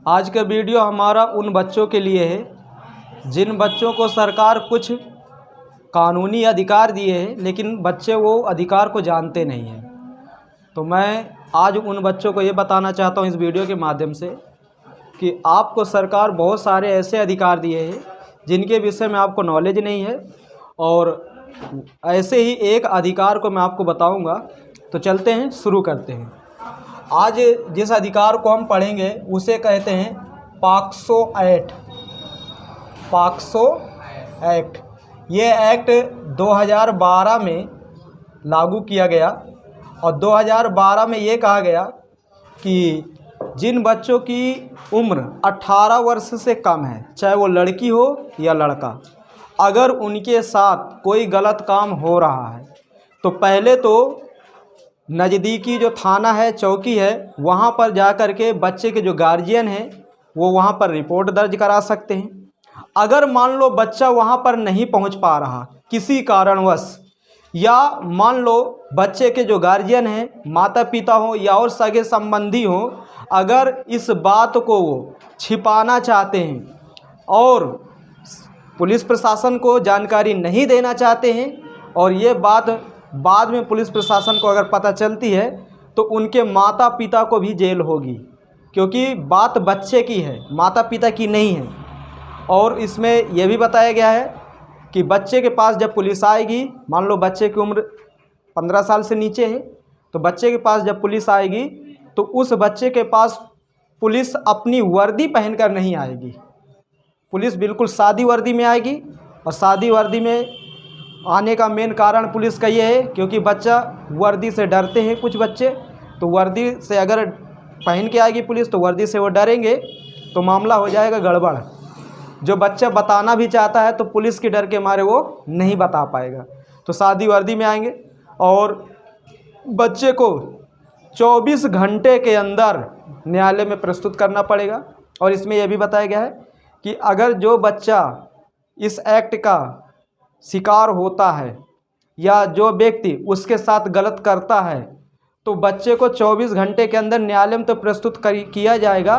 आज का वीडियो हमारा उन बच्चों के लिए है जिन बच्चों को सरकार कुछ कानूनी अधिकार दिए हैं, लेकिन बच्चे वो अधिकार को जानते नहीं हैं। तो मैं आज उन बच्चों को ये बताना चाहता हूँ इस वीडियो के माध्यम से कि आपको सरकार बहुत सारे ऐसे अधिकार दिए हैं जिनके विषय में आपको नॉलेज नहीं है, और ऐसे ही एक अधिकार को मैं आपको बताऊंगा। तो चलते हैं, शुरू करते हैं। आज जिस अधिकार को हम पढ़ेंगे उसे कहते हैं पॉक्सो एक्ट। पॉक्सो एक्ट, ये एक्ट 2012 में लागू किया गया और 2012 में ये कहा गया कि जिन बच्चों की उम्र 18 वर्ष से कम है, चाहे वो लड़की हो या लड़का, अगर उनके साथ कोई गलत काम हो रहा है तो पहले तो नज़दीकी जो थाना है, चौकी है, वहाँ पर जा कर के बच्चे के जो गार्जियन हैं वो वहाँ पर रिपोर्ट दर्ज करा सकते हैं। अगर मान लो बच्चा वहाँ पर नहीं पहुँच पा रहा किसी कारणवश, या मान लो बच्चे के जो गार्जियन हैं, माता पिता हों या और सगे संबंधी हों, अगर इस बात को वो छिपाना चाहते हैं और पुलिस प्रशासन को जानकारी नहीं देना चाहते हैं, और ये बात बाद में पुलिस प्रशासन को अगर पता चलती है तो उनके माता पिता को भी जेल होगी, क्योंकि बात बच्चे की है, माता पिता की नहीं है। और इसमें यह भी बताया गया है कि बच्चे के पास जब पुलिस आएगी, मान लो बच्चे की उम्र 15 साल से नीचे है, तो बच्चे के पास जब पुलिस आएगी तो उस बच्चे के पास पुलिस अपनी वर्दी पहनकर नहीं आएगी। पुलिस बिल्कुल सादी वर्दी में आएगी, और सादी वर्दी में आने का मेन कारण पुलिस का ये है क्योंकि बच्चा वर्दी से डरते हैं कुछ बच्चे, तो वर्दी से अगर पहन के आएगी पुलिस तो वर्दी से वो डरेंगे तो मामला हो जाएगा गड़बड़। जो बच्चा बताना भी चाहता है तो पुलिस के डर के मारे वो नहीं बता पाएगा, तो सादी वर्दी में आएंगे। और बच्चे को 24 घंटे के अंदर न्यायालय में प्रस्तुत करना पड़ेगा। और इसमें यह भी बताया गया है कि अगर जो बच्चा इस एक्ट का शिकार होता है या जो व्यक्ति उसके साथ गलत करता है तो बच्चे को 24 घंटे के अंदर न्यायालय में तो प्रस्तुत किया जाएगा,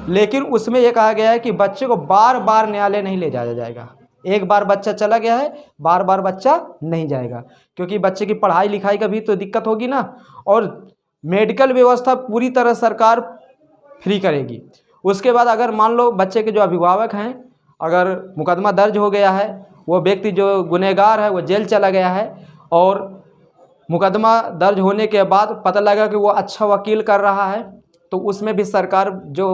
लेकिन उसमें यह कहा गया है कि बच्चे को बार बार न्यायालय नहीं ले जाया जाएगा। एक बार बच्चा चला गया है, बार बार बच्चा नहीं जाएगा, क्योंकि बच्चे की पढ़ाई लिखाई का भी तो दिक्कत होगी ना। और मेडिकल व्यवस्था पूरी तरह सरकार फ्री करेगी। उसके बाद अगर मान लो बच्चे के जो अभिभावक हैं, अगर मुकदमा दर्ज हो गया है, वो व्यक्ति जो गुनहगार है वो जेल चला गया है, और मुकदमा दर्ज होने के बाद पता लगा कि वो अच्छा वकील कर रहा है, तो उसमें भी सरकार जो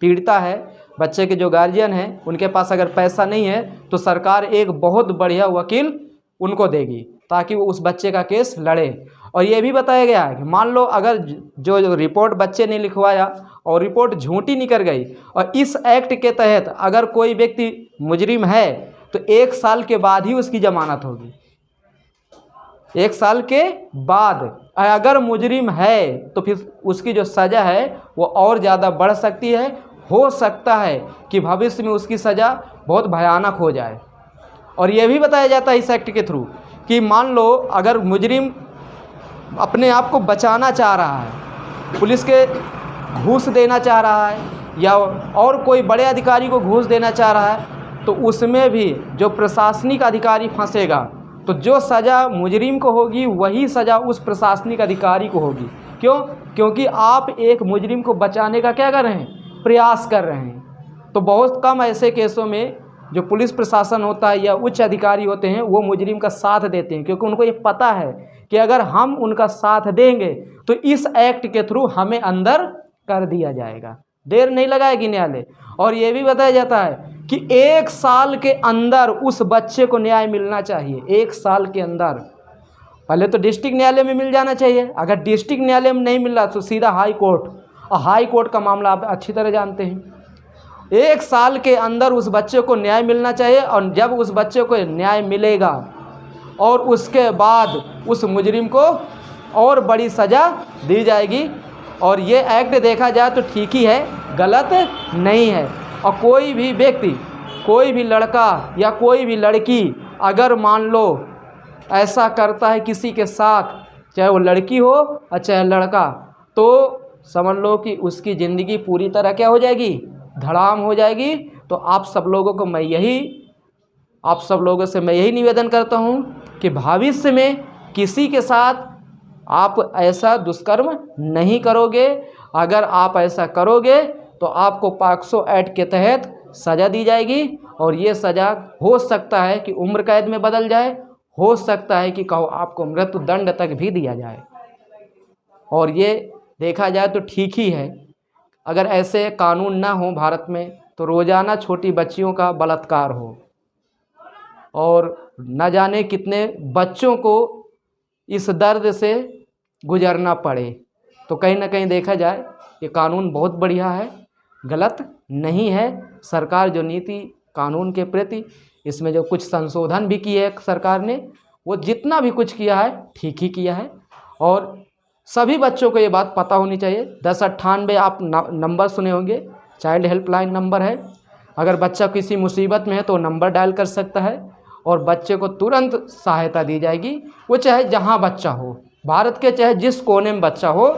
पीड़िता है, बच्चे के जो गार्जियन हैं, उनके पास अगर पैसा नहीं है तो सरकार एक बहुत बढ़िया वकील उनको देगी ताकि वो उस बच्चे का केस लड़े। और ये भी बताया गया है कि मान लो अगर जो रिपोर्ट बच्चे ने लिखवाया और रिपोर्ट झूठी निकल गई, और इस एक्ट के तहत अगर कोई व्यक्ति मुजरिम है तो 1 साल के बाद ही उसकी जमानत होगी। 1 साल के बाद अगर मुजरिम है तो फिर उसकी जो सज़ा है वो और ज़्यादा बढ़ सकती है। हो सकता है कि भविष्य में उसकी सज़ा बहुत भयानक हो जाए। और ये भी बताया जाता है इस एक्ट के थ्रू कि मान लो अगर मुजरिम अपने आप को बचाना चाह रहा है, पुलिस के घूस देना चाह रहा है या और कोई बड़े अधिकारी को घूस देना चाह रहा है, तो उसमें भी जो प्रशासनिक अधिकारी फंसेगा तो जो सज़ा मुजरिम को होगी वही सज़ा उस प्रशासनिक अधिकारी को होगी। क्यों? क्योंकि आप एक मुजरिम को बचाने का क्या कर रहे हैं, प्रयास कर रहे हैं। तो बहुत कम ऐसे केसों में जो पुलिस प्रशासन होता है या उच्च अधिकारी होते हैं वो मुजरिम का साथ देते हैं, क्योंकि उनको ये पता है कि अगर हम उनका साथ देंगे तो इस एक्ट के थ्रू हमें अंदर कर दिया जाएगा, देर नहीं लगाएगी न्यायालय। और ये भी बताया जाता है कि 1 साल के अंदर उस बच्चे को न्याय मिलना चाहिए। 1 साल के अंदर पहले तो डिस्ट्रिक्ट न्यायालय में मिल जाना चाहिए, अगर डिस्ट्रिक्ट न्यायालय में नहीं मिल रहा तो सीधा हाई कोर्ट, और हाई कोर्ट का मामला आप अच्छी तरह जानते हैं। 1 साल के अंदर उस बच्चे को न्याय मिलना चाहिए, और जब उस बच्चे को न्याय मिलेगा और उसके बाद उस मुजरिम को और बड़ी सज़ा दी जाएगी। और ये एक्ट देखा जाए तो ठीक ही है, गलत नहीं है। और कोई भी व्यक्ति, कोई भी लड़का या कोई भी लड़की अगर मान लो ऐसा करता है किसी के साथ, चाहे वो लड़की हो और चाहे लड़का, तो समझ लो कि उसकी ज़िंदगी पूरी तरह क्या हो जाएगी, धड़ाम हो जाएगी। तो आप सब लोगों से मैं यही निवेदन करता हूँ कि भविष्य में किसी के साथ आप ऐसा दुष्कर्म नहीं करोगे। अगर आप ऐसा करोगे तो आपको पॉक्सो एक्ट के तहत सज़ा दी जाएगी, और ये सज़ा हो सकता है कि उम्र कैद में बदल जाए, हो सकता है कि कहो आपको मृत्यु दंड तक भी दिया जाए। और ये देखा जाए तो ठीक ही है। अगर ऐसे कानून ना हो भारत में तो रोज़ाना छोटी बच्चियों का बलात्कार हो और न जाने कितने बच्चों को इस दर्द से गुजरना पड़े। तो कहीं ना कहीं देखा जाए ये कानून बहुत बढ़िया है, गलत नहीं है। सरकार जो नीति कानून के प्रति इसमें जो कुछ संशोधन भी किए है सरकार ने, वो जितना भी कुछ किया है ठीक ही किया है। और सभी बच्चों को ये बात पता होनी चाहिए। 1098 आप नंबर सुने होंगे, चाइल्ड हेल्पलाइन नंबर है। अगर बच्चा किसी मुसीबत में है तो नंबर डायल कर सकता है और बच्चे को तुरंत सहायता दी जाएगी। वो चाहे जहाँ बच्चा हो, भारत के चाहे जिस कोने में बच्चा हो,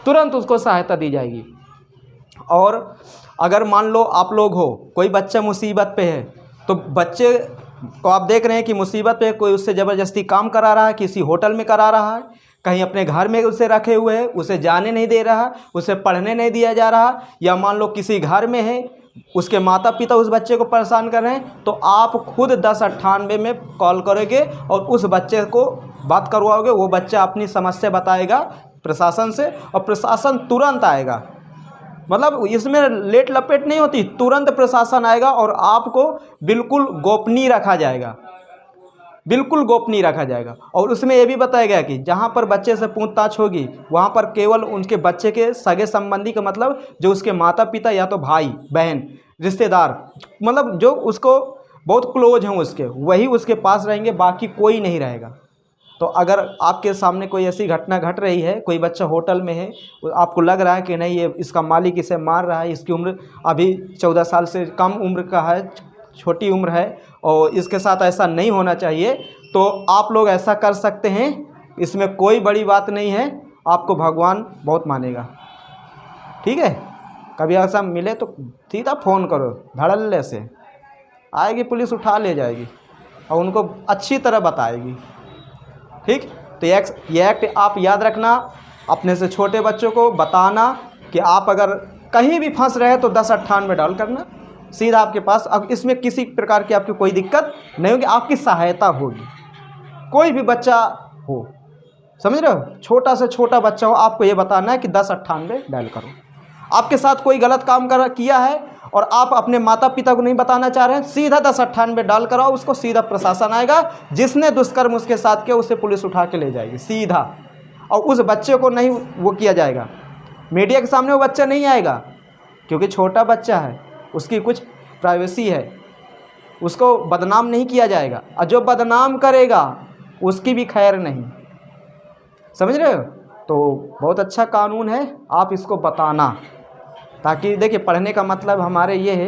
तुरंत उसको सहायता दी जाएगी। और अगर मान लो आप लोग हो, कोई बच्चा मुसीबत पे है, तो बच्चे को आप देख रहे हैं कि मुसीबत पे कोई उससे ज़बरदस्ती काम करा रहा है, किसी होटल में करा रहा है, कहीं अपने घर में उसे रखे हुए है, उसे जाने नहीं दे रहा, उसे पढ़ने नहीं दिया जा रहा, या मान लो किसी घर में है, उसके माता पिता उस बच्चे को परेशान कर रहे हैं, तो आप खुद 1098 में कॉल करोगे और उस बच्चे को बात करवाओगे। वो बच्चा अपनी समस्या बताएगा प्रशासन से और प्रशासन तुरंत आएगा। मतलब इसमें लेट लपेट नहीं होती, तुरंत प्रशासन आएगा और आपको बिल्कुल गोपनीय रखा जाएगा, बिल्कुल गोपनीय रखा जाएगा। और उसमें यह भी बताया गया कि जहाँ पर बच्चे से पूछताछ होगी वहाँ पर केवल उनके बच्चे के सगे संबंधी का मतलब जो उसके माता पिता या तो भाई बहन रिश्तेदार, मतलब जो उसको बहुत क्लोज हैं उसके, वही उसके पास रहेंगे, बाकी कोई नहीं रहेगा। तो अगर आपके सामने कोई ऐसी घटना घट रही है, कोई बच्चा होटल में है, आपको लग रहा है कि नहीं ये इसका मालिक इसे मार रहा है, इसकी उम्र अभी 14 साल से कम उम्र का है, छोटी उम्र है और इसके साथ ऐसा नहीं होना चाहिए, तो आप लोग ऐसा कर सकते हैं। इसमें कोई बड़ी बात नहीं है, आपको भगवान बहुत मानेगा। ठीक है, कभी ऐसा मिले तो सीधा फ़ोन करो, धड़ल्ले से आएगी पुलिस, उठा ले जाएगी और उनको अच्छी तरह बताएगी। ठीक, तो ये एक्ट आप याद रखना, अपने से छोटे बच्चों को बताना कि आप अगर कहीं भी फंस रहे तो 1098 डायल करना, सीधा आपके पास। अब इसमें किसी प्रकार की आपकी कोई दिक्कत नहीं होगी, आपकी सहायता होगी। कोई भी बच्चा हो, समझ रहे हो, छोटा से छोटा बच्चा हो, आपको ये बताना है कि 1098 डायल करो। आपके साथ कोई गलत काम किया है और आप अपने माता पिता को नहीं बताना चाह रहे हैं, सीधा 1098 डाल कराओ उसको, सीधा प्रशासन आएगा, जिसने दुष्कर्म उसके साथ किया उसे पुलिस उठा के ले जाएगी सीधा। और उस बच्चे को नहीं वो किया जाएगा, मीडिया के सामने वो बच्चा नहीं आएगा, क्योंकि छोटा बच्चा है, उसकी कुछ प्राइवेसी है, उसको बदनाम नहीं किया जाएगा। और जो बदनाम करेगा उसकी भी खैर नहीं, समझ रहे हो। तो बहुत अच्छा कानून है, आप इसको बताना, ताकि देखिए पढ़ने का मतलब हमारे ये है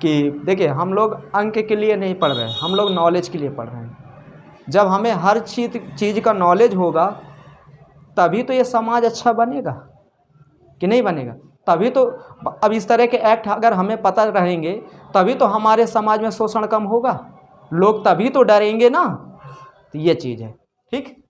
कि देखिए हम लोग अंक के लिए नहीं पढ़ रहे हैं, हम लोग नॉलेज के लिए पढ़ रहे हैं। जब हमें हर चीज़ का नॉलेज होगा तभी तो ये समाज अच्छा बनेगा, कि नहीं बनेगा। तभी तो अब इस तरह के एक्ट अगर हमें पता रहेंगे तभी तो हमारे समाज में शोषण कम होगा, लोग तभी तो डरेंगे ना। तो ये चीज़ है, ठीक।